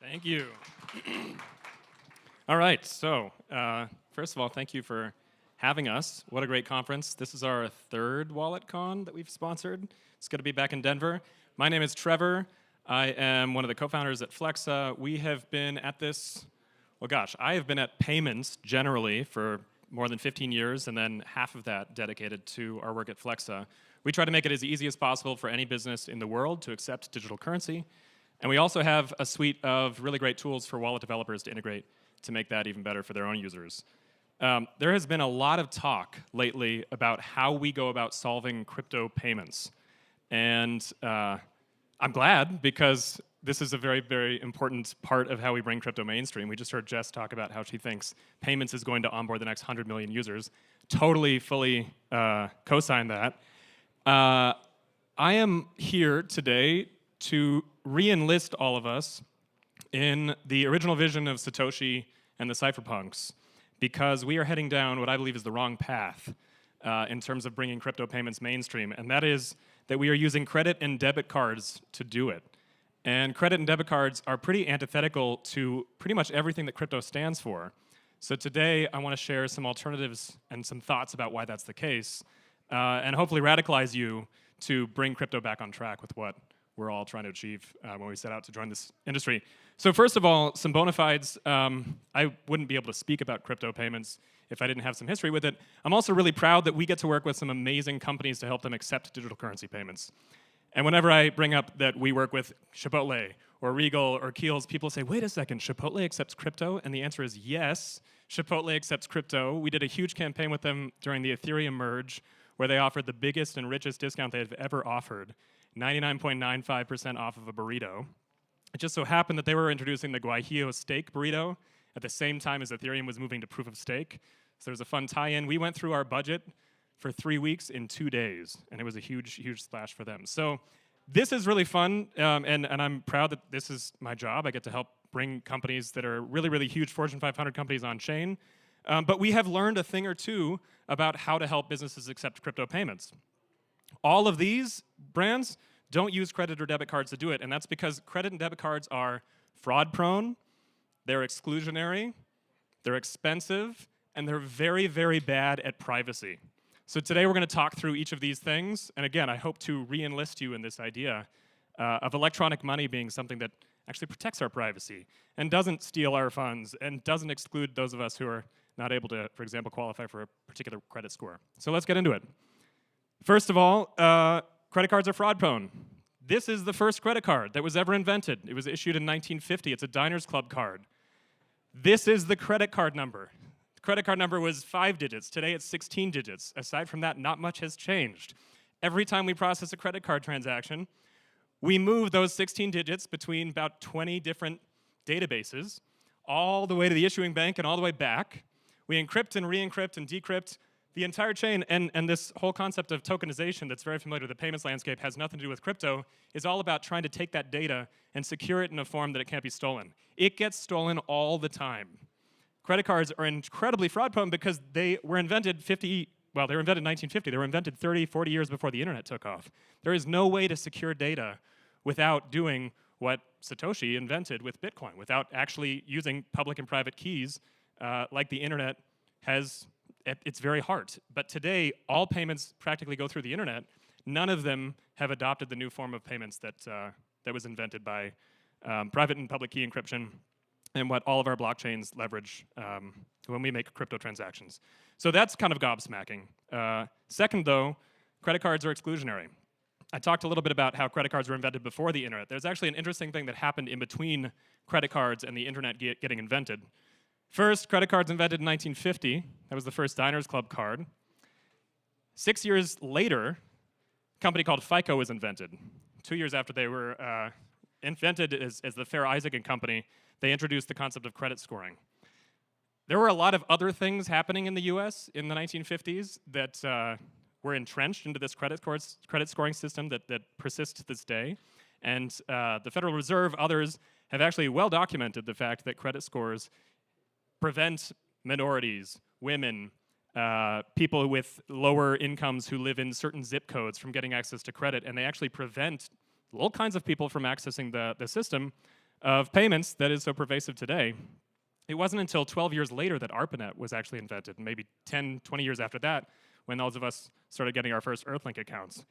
Thank you. All right, so first of all, thank you for having us. What a great conference. This is our third WalletCon that we've sponsored. It's good to be back in Denver. My name is Trevor. I am one of the co-founders at Flexa. We have been at this, well gosh, I have been at payments generally for more than 15 years, and then half of that dedicated to our work at Flexa. We try to make it as easy as possible for any business in the world to accept digital currency. And we also have a suite of really great tools for wallet developers to integrate to make that even better for their own users. There has been a lot of talk lately about how we go about solving crypto payments. And I'm glad, because this is a very, very important part of how we bring crypto mainstream. We just heard Jess talk about how she thinks payments is going to onboard the next 100 million users. Totally, fully co-sign that. I am here today to re-enlist all of us in the original vision of Satoshi and the cypherpunks, because we are heading down what I believe is the wrong path in terms of bringing crypto payments mainstream, and that is that we are using credit and debit cards to do it. And credit and debit cards are pretty antithetical to pretty much everything that crypto stands for. So today, I want to share some alternatives and some thoughts about why that's the case, and hopefully radicalize you to bring crypto back on track with what we're all trying to achieve when we set out to join this industry. So first of all, some bona fides. I wouldn't be able to speak about crypto payments if I didn't have some history with it. I'm also really proud that we get to work with some amazing companies to help them accept digital currency payments. And whenever I bring up that we work with Chipotle or Regal or Kiehl's, people say, wait a second, Chipotle accepts crypto? And the answer is yes, Chipotle accepts crypto. We did a huge campaign with them during the Ethereum merge, where they offered the biggest and richest discount they've ever offered, 99.95% off of a burrito. It just so happened that they were introducing the Guajillo steak burrito at the same time as Ethereum was moving to proof of stake. So there was a fun tie-in. We went through our budget for 3 weeks in 2 days, and it was a huge, huge splash for them. So this is really fun, and I'm proud that this is my job. I get to help bring companies that are really, really huge Fortune 500 companies on chain. But we have learned a thing or two about how to help businesses accept crypto payments. All of these brands don't use credit or debit cards to do it, and that's because credit and debit cards are fraud-prone, they're exclusionary, they're expensive, and they're very, very bad at privacy. So today we're going to talk through each of these things, and again, I hope to re-enlist you in this idea of electronic money being something that actually protects our privacy and doesn't steal our funds and doesn't exclude those of us who are not able to, for example, qualify for a particular credit score. So let's get into it. First of all, credit cards are fraud-prone. This is the first credit card that was ever invented. It was issued in 1950. It's a Diners Club card. This is the credit card number. The credit card number was 5 digits. Today it's 16 digits. Aside from that, not much has changed. Every time we process a credit card transaction, we move those 16 digits between about 20 different databases, all the way to the issuing bank and all the way back. We encrypt and re-encrypt and decrypt the entire chain, and this whole concept of tokenization that's very familiar to the payments landscape has nothing to do with crypto, is all about trying to take that data and secure it in a form that it can't be stolen. It gets stolen all the time. Credit cards are incredibly fraud-prone because they were invented they were invented in 1950. They were invented 30, 40 years before the internet took off. There is no way to secure data without doing what Satoshi invented with Bitcoin, without actually using public and private keys like the internet has at its very heart. But today, all payments practically go through the internet. None of them have adopted the new form of payments that was invented by private and public key encryption and what all of our blockchains leverage when we make crypto transactions. So that's kind of gobsmacking. Second, though, credit cards are exclusionary. I talked a little bit about how credit cards were invented before the internet. There's actually an interesting thing that happened in between credit cards and the internet getting invented. First, credit cards invented in 1950. That was the first Diners Club card. 6 years later, a company called FICO was invented. 2 years after they were invented as the Fair Isaac and Company, they introduced the concept of credit scoring. There were a lot of other things happening in the US in the 1950s that were entrenched into this credit scoring system that persists to this day. And the Federal Reserve, others, have actually well documented the fact that credit scores prevent minorities, women, people with lower incomes who live in certain zip codes from getting access to credit, and they actually prevent all kinds of people from accessing the system of payments that is so pervasive today. It wasn't until 12 years later that ARPANET was actually invented, and maybe 10, 20 years after that, when those of us started getting our first Earthlink accounts.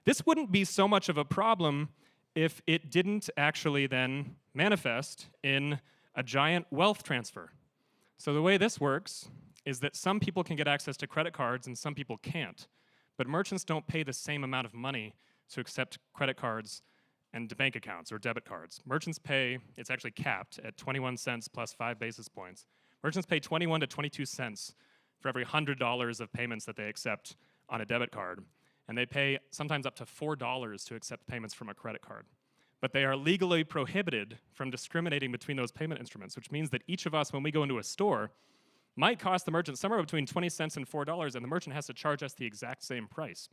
This wouldn't be so much of a problem if it didn't actually then manifest in a giant wealth transfer. So the way this works is that some people can get access to credit cards and some people can't. But merchants don't pay the same amount of money to accept credit cards and bank accounts or debit cards. Merchants pay, it's actually capped at 21 cents plus 5 basis points. Merchants pay 21 to 22 cents for every $100 of payments that they accept on a debit card. And they pay sometimes up to $4 to accept payments from a credit card. But they are legally prohibited from discriminating between those payment instruments, which means that each of us, when we go into a store, might cost the merchant somewhere between 20 cents and $4, and the merchant has to charge us the exact same price.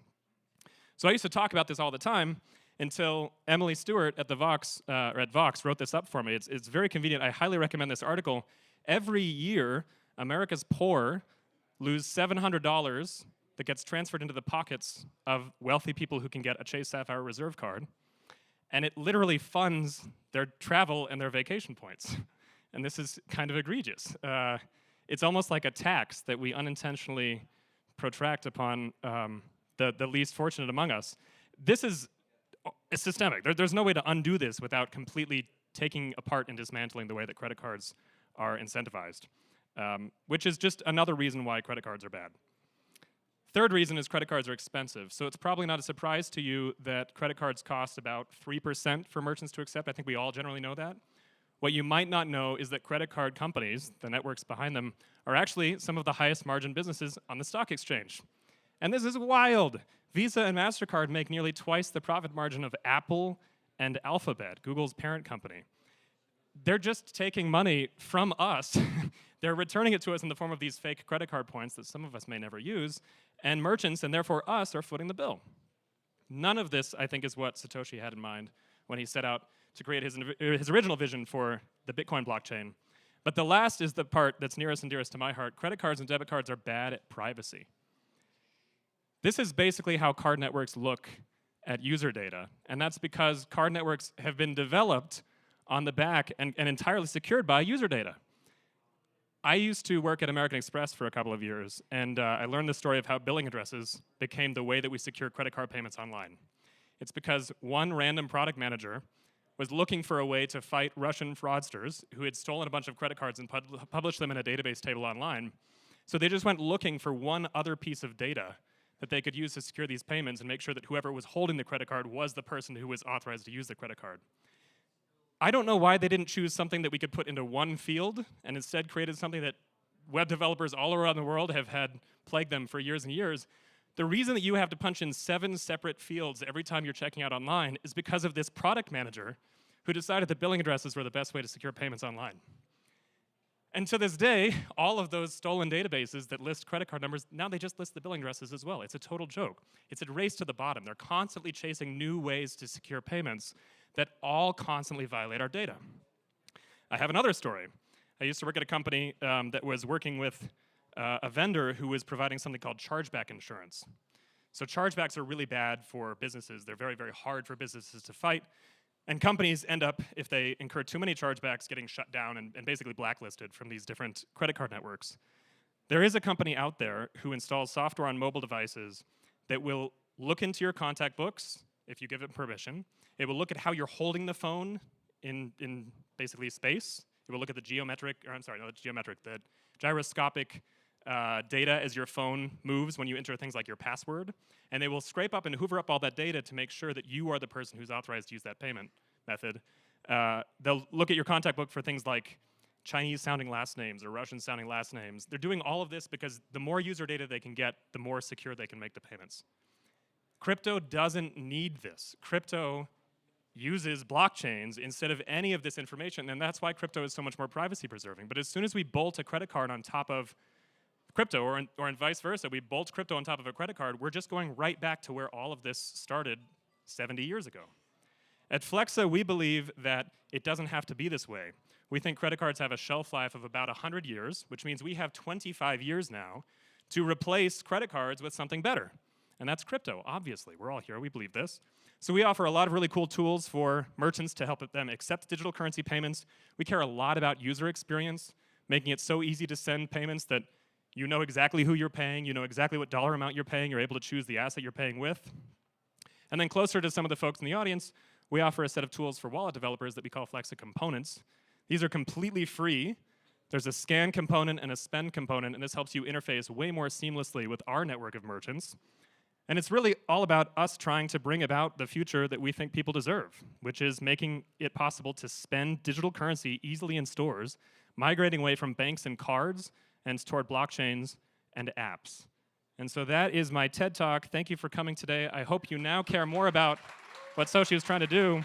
So I used to talk about this all the time until Emily Stewart at Vox wrote this up for me. It's very convenient. I highly recommend this article. Every year, America's poor lose $700 that gets transferred into the pockets of wealthy people who can get a Chase Sapphire Reserve card. And it literally funds their travel and their vacation points. And this is kind of egregious. It's almost like a tax that we unintentionally protract upon the least fortunate among us. This is systemic. There's no way to undo this without completely taking apart and dismantling the way that credit cards are incentivized, which is just another reason why credit cards are bad. Third reason is credit cards are expensive. So it's probably not a surprise to you that credit cards cost about 3% for merchants to accept. I think we all generally know that. What you might not know is that credit card companies, the networks behind them, are actually some of the highest margin businesses on the stock exchange. And this is wild. Visa and MasterCard make nearly twice the profit margin of Apple and Alphabet, Google's parent company. They're just taking money from us. They're returning it to us in the form of these fake credit card points that some of us may never use, and merchants, and therefore us, are footing the bill. None of this, I think, is what Satoshi had in mind when he set out to create his original vision for the Bitcoin blockchain. But the last is the part that's nearest and dearest to my heart. Credit cards and debit cards are bad at privacy. This is basically how card networks look at user data, and that's because card networks have been developed on the back and entirely secured by user data. I used to work at American Express for a couple of years, and I learned the story of how billing addresses became the way that we secure credit card payments online. It's because one random product manager was looking for a way to fight Russian fraudsters who had stolen a bunch of credit cards and published them in a database table online. So they just went looking for one other piece of data that they could use to secure these payments and make sure that whoever was holding the credit card was the person who was authorized to use the credit card. I don't know why they didn't choose something that we could put into one field and instead created something that web developers all around the world have had plagued them for years and years. The reason that you have to punch in 7 separate fields every time you're checking out online is because of this product manager who decided that billing addresses were the best way to secure payments online. And to this day, all of those stolen databases that list credit card numbers, now they just list the billing addresses as well. It's a total joke. It's a race to the bottom. They're constantly chasing new ways to secure payments that all constantly violate our data. I have another story. I used to work at a company that was working with a vendor who was providing something called chargeback insurance. So chargebacks are really bad for businesses. They're very, very hard for businesses to fight. And companies end up, if they incur too many chargebacks, getting shut down and basically blacklisted from these different credit card networks. There is a company out there who installs software on mobile devices that will look into your contact books if you give it permission. It will look at how you're holding the phone in basically space. It will look at the the gyroscopic data as your phone moves when you enter things like your password. And they will scrape up and hoover up all that data to make sure that you are the person who's authorized to use that payment method. They'll look at your contact book for things like Chinese-sounding last names or Russian-sounding last names. They're doing all of this because the more user data they can get, the more secure they can make the payments. Crypto doesn't need this. Crypto uses blockchains instead of any of this information, and that's why crypto is so much more privacy-preserving. But as soon as we bolt a credit card on top of crypto, or in vice versa, we bolt crypto on top of a credit card, we're just going right back to where all of this started 70 years ago. At Flexa, we believe that it doesn't have to be this way. We think credit cards have a shelf life of about 100 years, which means we have 25 years now to replace credit cards with something better. And that's crypto, obviously. We're all here, we believe this. So we offer a lot of really cool tools for merchants to help them accept digital currency payments. We care a lot about user experience, making it so easy to send payments that you know exactly who you're paying, you know exactly what dollar amount you're paying, you're able to choose the asset you're paying with. And then closer to some of the folks in the audience, we offer a set of tools for wallet developers that we call Flexa components. These are completely free. There's a scan component and a spend component, and this helps you interface way more seamlessly with our network of merchants. And it's really all about us trying to bring about the future that we think people deserve, which is making it possible to spend digital currency easily in stores, migrating away from banks and cards and toward blockchains and apps. And so that is my TED Talk. Thank you for coming today. I hope you now care more about what Sochi is trying to do.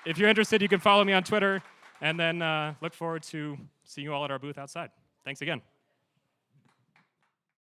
If you're interested, you can follow me on Twitter, and then look forward to seeing you all at our booth outside. Thanks again.